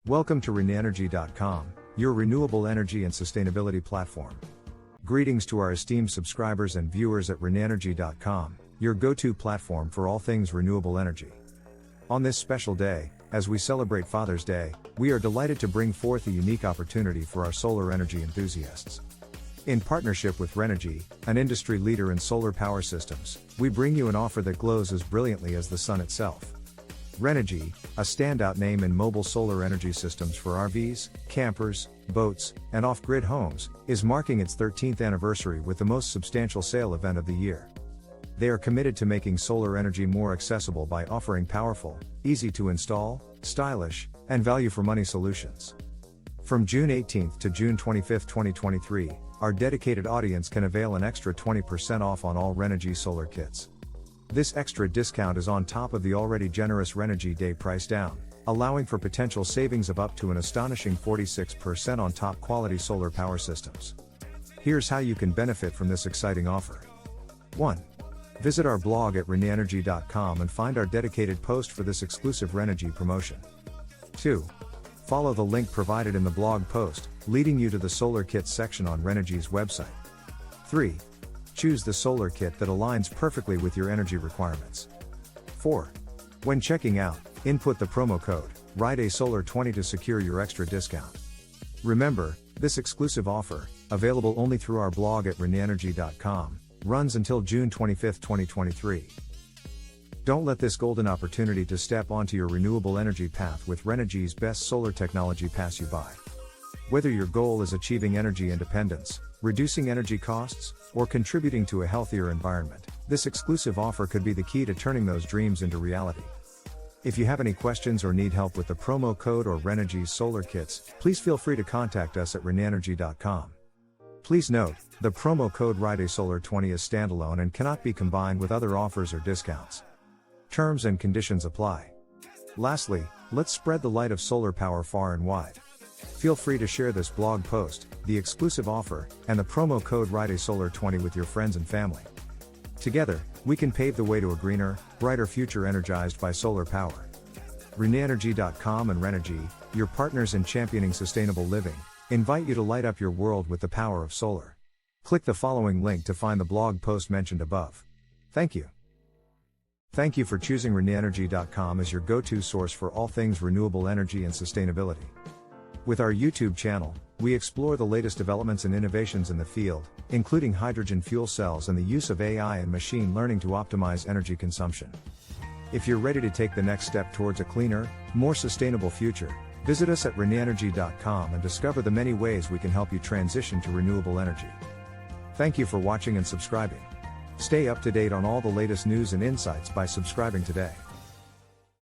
Welcome to Reneenergy.com, your renewable energy and sustainability platform. Greetings to our esteemed subscribers and viewers at Reneenergy.com, your go-to platform for all things renewable energy. On this special day, as we celebrate Father's Day, we are delighted to bring forth a unique opportunity for our solar energy enthusiasts. In partnership with Renogy, an industry leader in solar power systems, we bring you an offer that glows as brilliantly as the sun itself. Renogy, a standout name in mobile solar energy systems for RVs, campers, boats, and off-grid homes, is marking its 13th anniversary with the most substantial sale event of the year. They are committed to making solar energy more accessible by offering powerful, easy to install, stylish, and value for money solutions. From June 18 to June 25, 2023, our dedicated audience can avail an extra 20% off on all Renogy solar kits. This extra discount is on top of the already generous Renogy Day price down, allowing for potential savings of up to an astonishing 46% on top quality solar power systems. Here's how you can benefit from this exciting offer. 1. Visit our blog at Reneenergy.com and find our dedicated post for this exclusive Renogy promotion. 2. Follow the link provided in the blog post, leading you to the solar kits section on Renogy's website. 3. Choose the solar kit that aligns perfectly with your energy requirements. 4. When checking out, input the promo code RIDESOLAR20 to secure your extra discount. Remember, this exclusive offer, available only through our blog at Reneenergy.com, runs until June 25, 2023. Don't let this golden opportunity to step onto your renewable energy path with Renogy's best solar technology pass you by. Whether your goal is achieving energy independence, reducing energy costs, or contributing to a healthier environment, this exclusive offer could be the key to turning those dreams into reality. If you have any questions or need help with the promo code or Renogy's solar kits, please feel free to contact us at Reneenergy.com. Please note, the promo code RIDESOLAR20 is standalone and cannot be combined with other offers or discounts. Terms and conditions apply. Lastly, let's spread the light of solar power far and wide. Feel free to share this blog post, the exclusive offer, and the promo code RIDESOLAR20 with your friends and family. Together, we can pave the way to a greener, brighter future energized by solar power. Reneenergy.com and Renogy, your partners in championing sustainable living, invite you to light up your world with the power of solar. Click the following link to find the blog post mentioned above. Thank you. Thank you for choosing Reneenergy.com as your go-to source for all things renewable energy and sustainability. With our YouTube channel, we explore the latest developments and innovations in the field, including hydrogen fuel cells and the use of AI and machine learning to optimize energy consumption. If you're ready to take the next step towards a cleaner, more sustainable future, visit us at Reneenergy.com and discover the many ways we can help you transition to renewable energy. Thank you for watching and subscribing. Stay up to date on all the latest news and insights by subscribing today.